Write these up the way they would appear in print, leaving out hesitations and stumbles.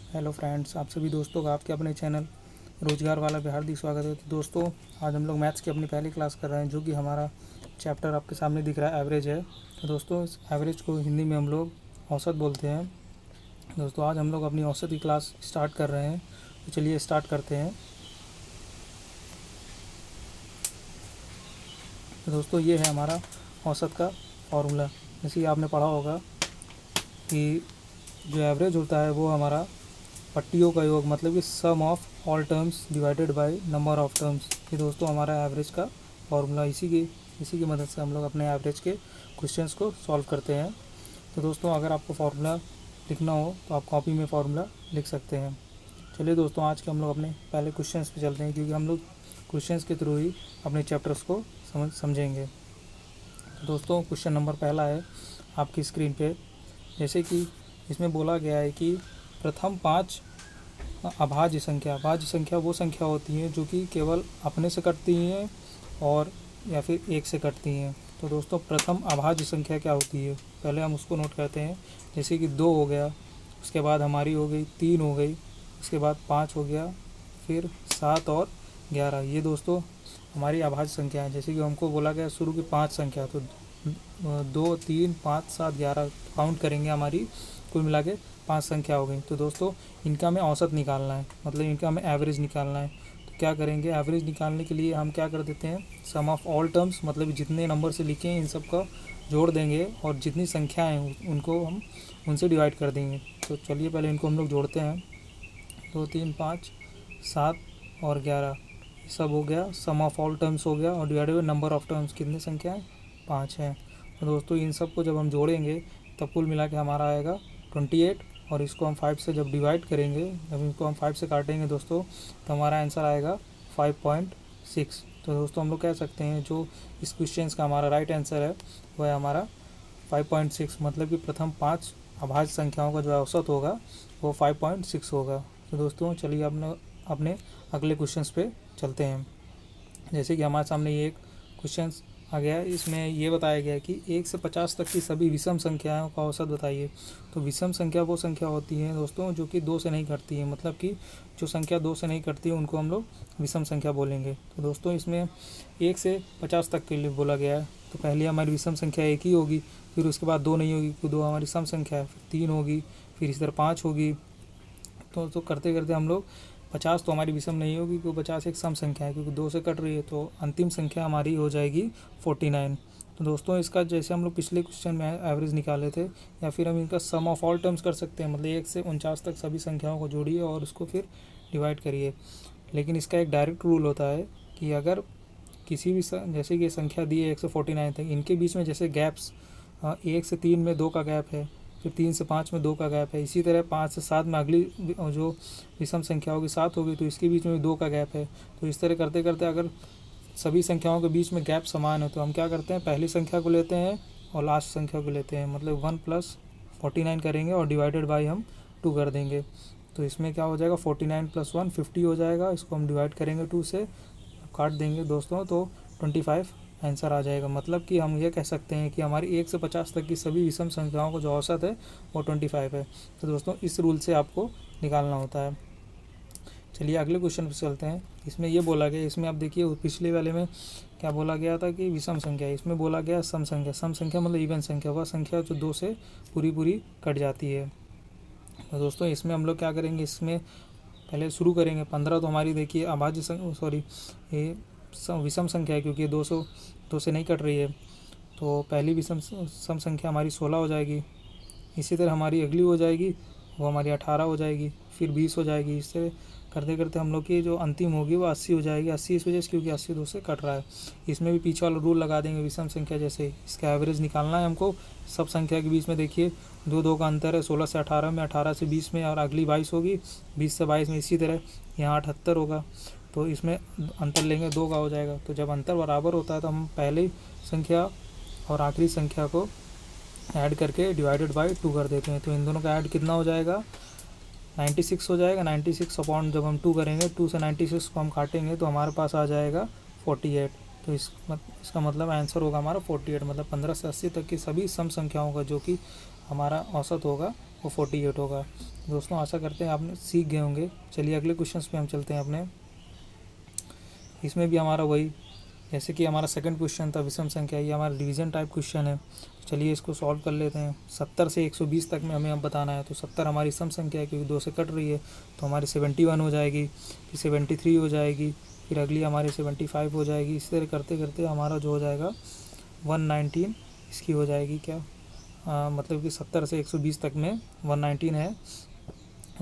Hello friends, आप सभी दोस्तों का आपके अपने चैनल रोजगार वाला पे हार्दिक स्वागत है। तो दोस्तों, आज हम लोग मैथ्स की अपनी पहली क्लास कर रहे हैं, जो कि हमारा चैप्टर आपके सामने दिख रहा है, एवरेज है। तो दोस्तों, इस एवरेज को हिंदी में हम लोग औसत बोलते हैं। दोस्तों, आज हम लोग अपनी औसत की क्लास स्टार्ट कर रहे हैं, तो चलिए स्टार्ट करते हैं। तो दोस्तों, ये है हमारा औसत का फॉर्मूला। जैसे कि आपने पढ़ा होगा कि जो एवरेज होता है वो हमारा पट्टियों का योग, मतलब कि sum of all terms divided by number of terms. ये दोस्तों हमारा एवरेज का फॉर्मूला। इसी की मदद से हम लोग अपने एवरेज के क्वेश्चंस को सॉल्व करते हैं। तो दोस्तों, अगर आपको फार्मूला लिखना हो तो आप कॉपी में फार्मूला लिख सकते हैं। चलिए दोस्तों, आज के हम लोग अपने पहले क्वेश्चंस पे चलते हैं, क्योंकि हम लोग क्वेश्चंस के थ्रू ही अपने चैप्टर्स को समझेंगे। तो दोस्तों, क्वेश्चन नंबर पहला है आपकी स्क्रीन पे। जैसे कि इसमें बोला गया है कि प्रथम 5 अभाज्य संख्या वो संख्या होती हैं जो कि केवल अपने से कटती हैं और या फिर एक से कटती हैं। तो दोस्तों, प्रथम अभाज्य संख्या क्या होती है, पहले हम उसको नोट करते हैं। जैसे कि 2 हो गया, उसके बाद हमारी हो गई 3 हो गई, उसके बाद 5 हो गया, फिर 7 और 11। ये दोस्तों हमारी अभाज्य संख्या है। जैसे कि हमको बोला गया शुरू की 5 संख्या, तो 2 3 5 7 11 काउंट करेंगे, हमारी कुल मिला के 5 संख्या हो गई। तो दोस्तों, इनका हमें औसत निकालना है, मतलब इनका हमें एवरेज निकालना है। तो क्या करेंगे, एवरेज निकालने के लिए हम क्या कर देते हैं, सम ऑफ ऑल टर्म्स, मतलब जितने नंबर से लिखे हैं इन सब का जोड़ देंगे और जितनी संख्या हैं उनको हम उनसे डिवाइड कर देंगे। तो चलिए पहले इनको हम लोग जोड़ते हैं। 2 3 5 7 और 11, ये सब हो गया, सम ऑफ ऑल टर्म्स हो गया, और divided by number of terms, कितनी संख्या है, 5 है। तो दोस्तों, इन सब को जब हम जोड़ेंगे तब कुल मिला के हमारा आएगा 28, और इसको हम 5 से जब डिवाइड करेंगे, जब इनको हम 5 से काटेंगे दोस्तों, तो हमारा आंसर आएगा 5.6। तो दोस्तों, हम लोग कह सकते हैं जो इस क्वेश्चन का हमारा राइट आंसर है वह है हमारा 5.6, मतलब कि प्रथम 5 अभाज्य संख्याओं का जो औसत होगा वो 5.6 होगा। तो दोस्तों, चलिए अपने अगले क्वेश्चंस पे चलते हैं। जैसे कि हमारे सामने ये एक क्वेश्चन आ गया है, इसमें ये बताया गया है कि 1 से 50 तक की सभी विषम संख्याओं का औसत बताइए। तो विषम संख्या वो संख्या होती है दोस्तों जो कि 2 से नहीं कटती है, मतलब कि जो संख्या 2 से नहीं कटती है उनको हम लोग विषम संख्या बोलेंगे। तो दोस्तों, इसमें 1 से 50 तक के लिए बोला गया है। तो पहले हमारी विषम संख्या 1 ही होगी, फिर उसके बाद 2 नहीं होगी, तो 2 हमारी सम संख्या है, फिर 3 होगी, फिर इस तरह 5 होगी। तो करते करते हम लोग 50 तो हमारी विषम नहीं होगी, क्योंकि 50 एक सम संख्या है, क्योंकि 2 से कट रही है। तो अंतिम संख्या हमारी हो जाएगी 49। तो दोस्तों, इसका जैसे हम लोग पिछले क्वेश्चन में एवरेज निकाले थे, या फिर हम इनका सम ऑफ ऑल टर्म्स कर सकते हैं, मतलब 1 से 49 तक सभी संख्याओं को जोड़िए और उसको फिर डिवाइड करिए। लेकिन इसका एक डायरेक्ट रूल होता है कि अगर किसी भी जैसे कि संख्या दी है 1 से 49 तक, इनके बीच में जैसे गैप्स 1 से 3 में 2 का गैप है, फिर 3 से 5 में 2 का गैप है, इसी तरह 5 से 7 में अगली जो विषम संख्या होगी 7 होगी, तो इसके बीच में 2 का गैप है। तो इस तरह करते करते अगर सभी संख्याओं के बीच में गैप समान है तो हम क्या करते हैं, पहली संख्या को लेते हैं और लास्ट संख्या को लेते हैं, मतलब 1 + 49 करेंगे और डिवाइडेड बाई हम 2 कर देंगे। तो इसमें क्या हो जाएगा, 49 + 1 50 हो जाएगा, इसको हम डिवाइड करेंगे 2 से, काट देंगे दोस्तों, तो 25 आंसर आ जाएगा। मतलब कि हम ये कह सकते हैं कि हमारी 1 से 50 तक की सभी विषम संख्याओं का जो औसत है वो 25 है। तो दोस्तों, इस रूल से आपको निकालना होता है। चलिए अगले क्वेश्चन पर चलते हैं। इसमें ये बोला गया, इसमें आप देखिए पिछले वाले में क्या बोला गया था कि विषम संख्या, इसमें बोला गया सम संख्या। सम संख्या मतलब इवन संख्या, वह संख्या जो 2 से पूरी कट जाती है। तो दोस्तों, इसमें हम लोग क्या करेंगे, इसमें पहले शुरू करेंगे 15। तो हमारी देखिए अभाज्य सॉरी ये विषम संख्या है, क्योंकि 2 से नहीं कट रही है। तो पहली विषम सम संख्या हमारी 16 हो जाएगी। इसी तरह हमारी अगली हो जाएगी, वो हमारी 18 हो जाएगी, फिर 20 हो जाएगी। इससे करते करते हम लोग की जो अंतिम होगी वो 80 हो जाएगी। 80 इस वजह से क्योंकि 80 2 से कट रहा है। इसमें भी पीछे वाला रूल लगा देंगे विषम संख्या जैसे। इसका एवरेज निकालना है हमको सब संख्या के बीच में। देखिए 2 का अंतर है, 16 से 18 में, 18 से 20 में, और अगली 22 होगी, 20 से 22 में। इसी तरह यहाँ 78 होगा, तो इसमें अंतर लेंगे 2 का हो जाएगा। तो जब अंतर बराबर होता है तो हम पहली संख्या और आखिरी संख्या को ऐड करके डिवाइडेड बाई 2 कर देते हैं। तो इन दोनों का ऐड कितना हो जाएगा, 96 हो जाएगा। 96 अपॉन जब हम 2 करेंगे, 2 से 96 को हम काटेंगे तो हमारे पास आ जाएगा 48। तो इसका मतलब आंसर होगा हमारा 48, मतलब 15 से 80 तक की सभी सम संख्याओं का जो कि हमारा औसत होगा वो 48 होगा। दोस्तों आशा करते हैं आपने सीख गए होंगे। चलिए अगले क्वेश्चन पे हम चलते हैं अपने। इसमें भी हमारा वही, जैसे कि हमारा सेकंड क्वेश्चन था विषम संख्या, ये हमारा डिवीजन टाइप क्वेश्चन है। चलिए इसको सॉल्व कर लेते हैं। 70 से 120 तक में हमें अब बताना है। तो 70 हमारी सम संख्या है क्योंकि 2 से कट रही है, तो हमारी 71 हो जाएगी, फिर 73 हो जाएगी, फिर अगली हमारी 75 हो जाएगी। इस तरह करते करते हमारा जो हो जाएगा 119 इसकी हो जाएगी क्या, मतलब कि 70 से 120 तक में 119 है,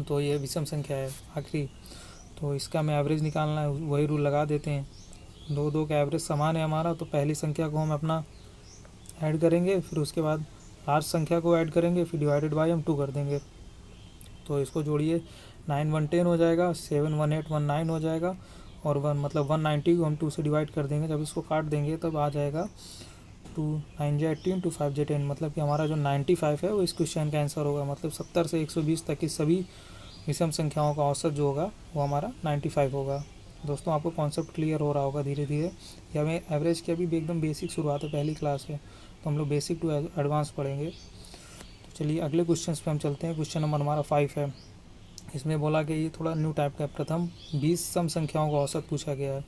तो ये विषम संख्या है आखिरी। तो इसका हमें एवरेज निकालना है, वही रूल लगा देते हैं। दो दो का एवरेज समान है हमारा, तो पहली संख्या को हम अपना ऐड करेंगे, फिर उसके बाद लास्ट संख्या को ऐड करेंगे, फिर डिवाइडेड बाय हम 2 कर देंगे। तो इसको जोड़िए, 9 1 10 हो जाएगा, 7 1 8 1 9 हो जाएगा, और 1 मतलब 190 को हम 2 से डिवाइड कर देंगे। जब इसको काट देंगे तब आ जाएगा 2 9 18 2 5 10, मतलब कि हमारा जो 95 है वो इस क्वेश्चन का आंसर होगा। मतलब 70 से 120 तक की सभी विषम संख्याओं का औसत जो होगा वो हमारा 95 होगा। दोस्तों आपको कॉन्सेप्ट क्लियर हो रहा होगा धीरे धीरे। ये हमें एवरेज की अभी भी एकदम बेसिक शुरुआत है, पहली क्लास है, तो हम लोग बेसिक टू एडवांस पढ़ेंगे। तो चलिए अगले क्वेश्चन पे हम चलते हैं। क्वेश्चन नंबर हमारा 5 है। इसमें बोला कि ये थोड़ा न्यू टाइप का है। प्रथम 20 सम संख्याओं का औसत पूछा गया है।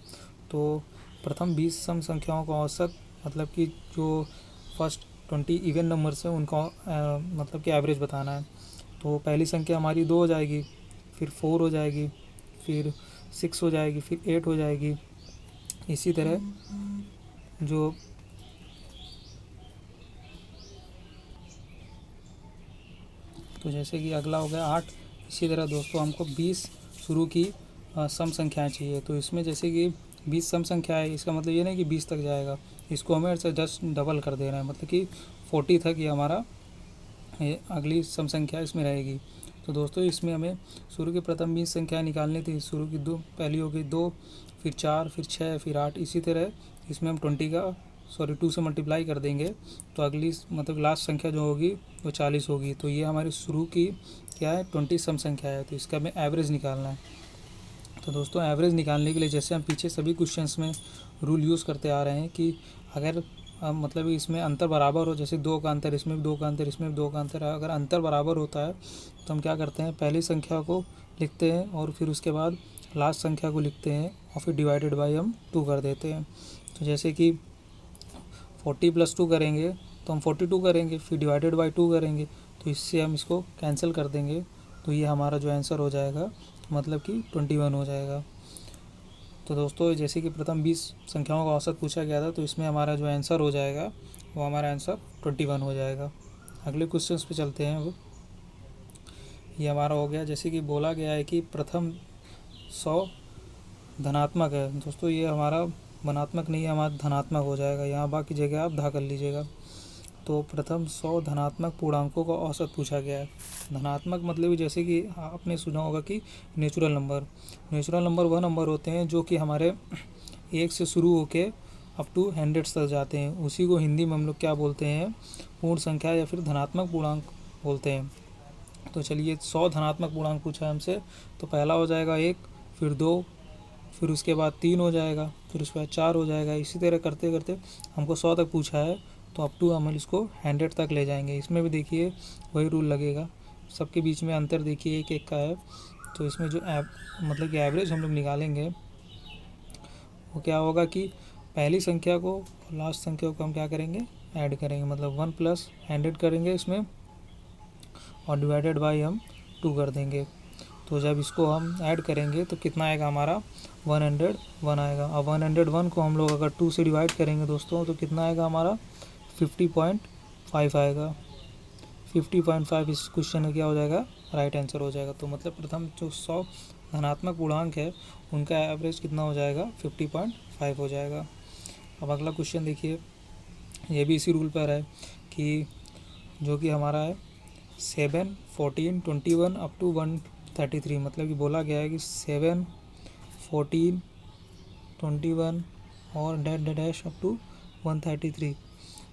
तो प्रथम 20 सम संख्याओं का औसत मतलब कि जो फर्स्ट 20 इवन नंबर्स हैं उनका मतलब कि एवरेज बताना है। तो पहली संख्या हमारी 2 हो जाएगी, फिर 4 हो जाएगी, फिर 6 हो जाएगी, फिर 8 हो जाएगी। इसी तरह जो तो जैसे कि अगला हो गया 8। इसी तरह दोस्तों हमको 20 शुरू की सम संख्याएं चाहिए। तो इसमें जैसे कि 20 सम संख्या है, इसका मतलब ये नहीं कि 20 तक जाएगा, इसको हमें ऐसे जस्ट डबल कर देना है, मतलब कि 40 तक ये हमारा ये अगली सम संख्या इसमें रहेगी। तो दोस्तों इसमें हमें शुरू की प्रथम 20 संख्याएँ निकालनी थी। शुरू की 2 पहली हो गई 2, फिर 4, फिर 6, फिर 8। इसी तरह इसमें हम 2 से मल्टीप्लाई कर देंगे, तो अगली मतलब लास्ट संख्या जो होगी वो 40 होगी। तो ये हमारी शुरू की क्या है 20 सम संख्या है। तो इसका हमें एवरेज निकालना है। तो दोस्तों एवरेज निकालने के लिए जैसे हम पीछे सभी क्वेश्चंस में रूल यूज़ करते आ रहे हैं कि अगर मतलब इसमें अंतर बराबर हो, जैसे 2 का अंतर, इसमें भी 2 का अंतर, इसमें भी 2 का अंतर है, अगर अंतर बराबर होता है तो हम क्या करते हैं, पहली संख्या को लिखते हैं और फिर उसके बाद लास्ट संख्या को लिखते हैं और फिर डिवाइडेड बाई हम 2 कर देते हैं। तो जैसे कि 40 + 2 करेंगे तो हम 42 करेंगे, फिर डिवाइडेड बाई 2 करेंगे, तो इससे हम इसको कैंसिल कर देंगे। तो ये हमारा जो आंसर हो जाएगा मतलब कि 21 हो जाएगा। तो दोस्तों जैसे कि प्रथम 20 संख्याओं का औसत पूछा गया था, तो इसमें हमारा जो आंसर हो जाएगा वो हमारा आंसर 21 हो जाएगा। अगले क्वेश्चन पे चलते हैं। अब ये हमारा हो गया, जैसे कि बोला गया है कि प्रथम 100 धनात्मक है। दोस्तों ये हमारा धनात्मक नहीं है, हमारा धनात्मक हो जाएगा, यहाँ बाकी जगह आप धा कर लीजिएगा। तो प्रथम 100 धनात्मक पूर्णांकों का औसत पूछा गया है। धनात्मक मतलब जैसे कि आपने सुना होगा कि नेचुरल नंबर वह नंबर होते हैं जो कि हमारे 1 से शुरू होके अप टू 100 तक जाते हैं। उसी को हिंदी में हम लोग क्या बोलते हैं, पूर्ण संख्या या फिर धनात्मक पूर्णांक बोलते हैं। तो चलिए 100 धनात्मक पूर्णांक पूछा है हमसे, तो पहला हो जाएगा 1, फिर 2, फिर उसके बाद 3 हो जाएगा, फिर उसके बाद 4 हो जाएगा। इसी तरह करते करते हमको 100 तक पूछा है, तो अप टू हम इसको 100 तक ले जाएंगे। इसमें भी देखिए वही रूल लगेगा, सबके बीच में अंतर देखिए 1 1 का है। तो इसमें जो मतलब कि एवरेज हम लोग निकालेंगे वो क्या होगा कि पहली संख्या को लास्ट संख्या को हम क्या करेंगे, ऐड करेंगे, मतलब 1 + 100 करेंगे इसमें और डिवाइडेड बाई हम 2 कर देंगे। तो जब इसको हम ऐड करेंगे तो कितना आएगा हमारा 101 आएगा। अब 101 को हम लोग अगर 2 से डिवाइड करेंगे दोस्तों तो कितना आएगा हमारा 50.5 आएगा। 50.5 इस क्वेश्चन में क्या हो जाएगा, राइट आंसर हो जाएगा। तो मतलब प्रथम जो 100 धनात्मक पूर्णांक है उनका एवरेज कितना हो जाएगा 50.5 हो जाएगा। अब अगला क्वेश्चन देखिए, ये भी इसी रूल पर है कि जो कि हमारा है 7 14 21 अप टू 133, मतलब कि बोला गया है कि 7 14 21 और डैश अप टू 133।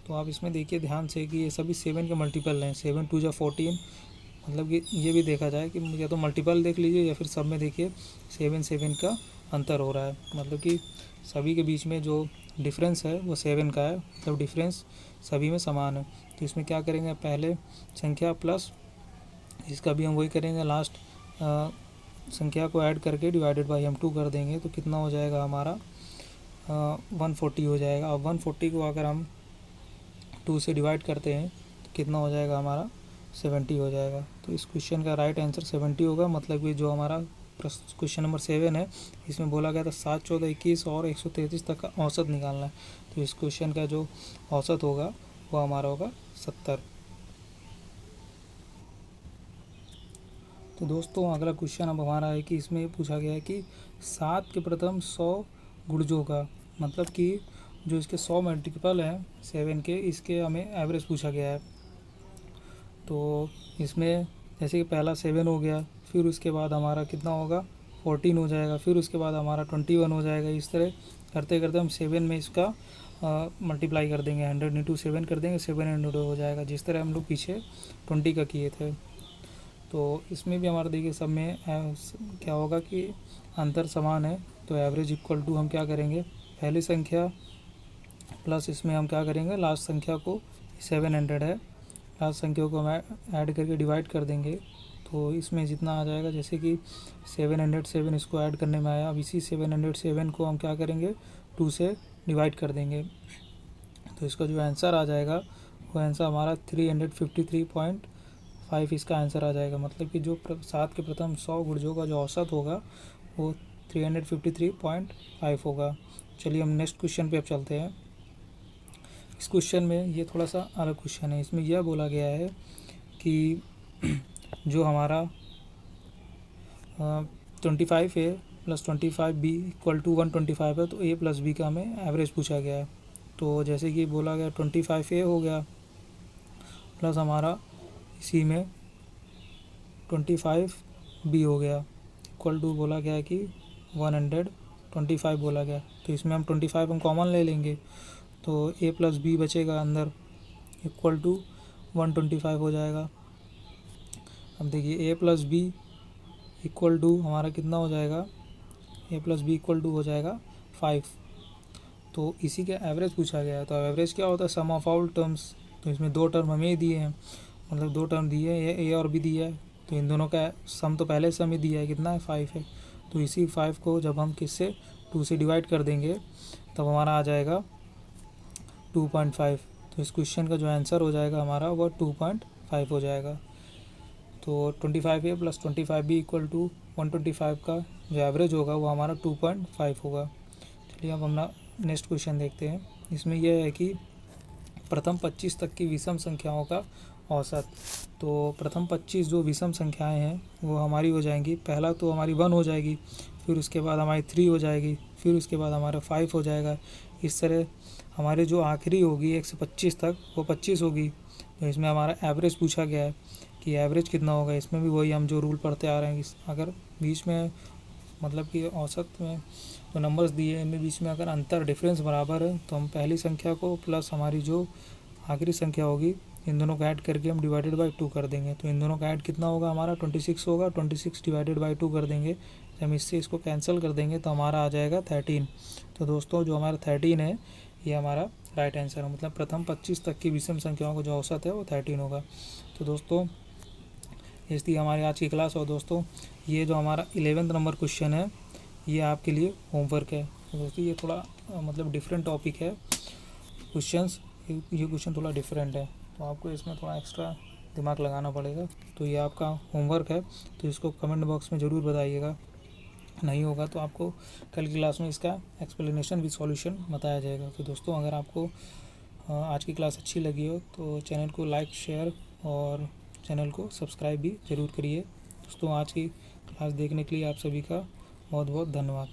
तो आप इसमें देखिए ध्यान से कि ये सभी 7 के मल्टीपल हैं। 7 2 14, मतलब कि ये भी देखा जाए कि या तो मल्टीपल देख लीजिए या फिर सब में देखिए 7 7 का अंतर हो रहा है, मतलब कि सभी के बीच में जो डिफरेंस है वो 7 का है, मतलब डिफरेंस सभी में समान है। तो इसमें क्या करेंगे, पहले संख्या प्लस इसका भी हम वही करेंगे, लास्ट संख्या को ऐड करके डिवाइडेड बाई हम 2 कर देंगे तो कितना हो जाएगा हमारा 140 हो जाएगा। अब 140 को अगर हम 2 से डिवाइड करते हैं तो कितना हो जाएगा हमारा 70 हो जाएगा। तो इस क्वेश्चन का राइट आंसर 70 होगा। मतलब कि जो हमारा क्वेश्चन नंबर 7 है इसमें बोला गया था 7, 14, 21 और 133 तक का औसत निकालना है। तो इस क्वेश्चन का जो औसत होगा वो हमारा होगा 70। तो दोस्तों अगला क्वेश्चन अब हमारा है कि इसमें पूछा गया है कि 7 के प्रथम 100 गुणजों का, मतलब कि जो इसके 100 मल्टीपल हैं 7 के, इसके हमें एवरेज पूछा गया है। तो इसमें जैसे कि पहला 7 हो गया, फिर उसके बाद हमारा कितना होगा 14 हो जाएगा, फिर उसके बाद हमारा 21 हो जाएगा। इस तरह करते करते हम 7 में इसका मल्टीप्लाई कर देंगे, 100 इंटू 7 कर देंगे, 700 हो जाएगा, जिस तरह हम लोग पीछे 20 का किए थे। तो इसमें भी हमारा देखिए सब में क्या होगा कि अंतर समान है। तो एवरेज इक्वल टू हम क्या करेंगे, पहली संख्या प्लस इसमें हम क्या करेंगे लास्ट संख्या को, 700 है, लास्ट संख्या को हम ऐड करके डिवाइड कर देंगे। तो इसमें जितना आ जाएगा, जैसे कि 707 इसको ऐड करने में आया, अब इसी 707 को हम क्या करेंगे 2 से डिवाइड कर देंगे। तो इसका जो आंसर आ जाएगा वो आंसर हमारा 353.5 इसका आंसर आ जाएगा। मतलब कि जो 7 के प्रथम 100 गुणजों का जो औसत होगा वो 353.5 होगा। चलिए हम नेक्स्ट क्वेश्चन पे अब चलते हैं। इस क्वेश्चन में ये थोड़ा सा अलग क्वेश्चन है। इसमें यह बोला गया है कि जो हमारा 25A plus 25B equal to 125 है, तो A प्लस B का हमें एवरेज पूछा गया है। तो जैसे कि बोला गया 25A हो गया प्लस हमारा इसी में 25B हो गया इक्वल टू बोला गया कि 125 बोला गया। तो इसमें हम 25 हम कॉमन ले लेंगे तो A प्लस B बचेगा अंदर इक्वल टू 125 हो जाएगा। अब देखिए A plus B equal to हमारा कितना हो जाएगा, A plus B equal to हो जाएगा 5। तो इसी का एवरेज पूछा गया है। तो एवरेज क्या होता है, सम ऑफ ऑल टर्म्स। तो इसमें 2 टर्म हमें दिए हैं, मतलब 2 टर्म दिए हैं, A और B दिया है। तो इन दोनों का सम तो पहले से हमें दिया है, कितना है 5 है। तो इसी 5 को जब हम किससे 2 से डिवाइड कर देंगे तब हमारा आ जाएगा 2.5। तो इस क्वेश्चन का जो आंसर हो जाएगा हमारा वो 2.5 हो जाएगा। तो 25A plus 25B equal to 125 का जो एवरेज होगा वो हमारा 2.5 होगा। चलिए अब हम नेक्स्ट क्वेश्चन देखते हैं। इसमें यह है कि प्रथम 25 तक की विषम संख्याओं का औसत। तो प्रथम 25 जो विषम संख्याएं हैं वो हमारी हो जाएंगी, पहला तो हमारी 1 हो जाएगी, फिर उसके बाद हमारी 3 हो जाएगी, फिर उसके बाद हमारा 5 हो जाएगा। इस तरह हमारे जो आखिरी होगी 1 से 25 तक वो 25 होगी। तो इसमें हमारा एवरेज पूछा गया है कि एवरेज कितना होगा। इसमें भी वही हम जो रूल पढ़ते आ रहे हैं, अगर बीच में मतलब कि औसत में जो नंबर्स दिए इनमें बीच में अगर अंतर डिफरेंस बराबर है तो हम पहली संख्या को प्लस हमारी जो आखिरी संख्या होगी इन दोनों को ऐड करके हम डिवाइडेड बाई 2 कर देंगे। तो इन दोनों का ऐड कितना होगा हमारा 26 होगा, 26 डिवाइडेड बाई 2 कर देंगे। जब हम इससे इसको कैंसिल कर देंगे तो हमारा आ जाएगा 13। तो दोस्तों जो हमारा 13 है ये हमारा राइट आंसर है। मतलब प्रथम 25 तक की विषम संख्याओं का जो औसत है वो 13 होगा। तो दोस्तों ये थी हमारी आज की क्लास। और दोस्तों ये जो हमारा 11th नंबर क्वेश्चन है ये आपके लिए होमवर्क है। तो दोस्तों ये थोड़ा मतलब डिफरेंट टॉपिक है क्वेश्चंस, ये क्वेश्चन थोड़ा डिफरेंट है तो आपको इसमें थोड़ा एक्स्ट्रा दिमाग लगाना पड़ेगा। तो ये आपका होमवर्क है, तो इसको कमेंट बॉक्स में ज़रूर बताइएगा। नहीं होगा तो आपको कल की क्लास में इसका एक्सप्लेनेशन विद सॉल्यूशन बताया जाएगा। तो दोस्तों अगर आपको आज की क्लास अच्छी लगी हो तो चैनल को लाइक, शेयर और चैनल को सब्सक्राइब भी ज़रूर करिए। दोस्तों आज की क्लास देखने के लिए आप सभी का बहुत बहुत धन्यवाद।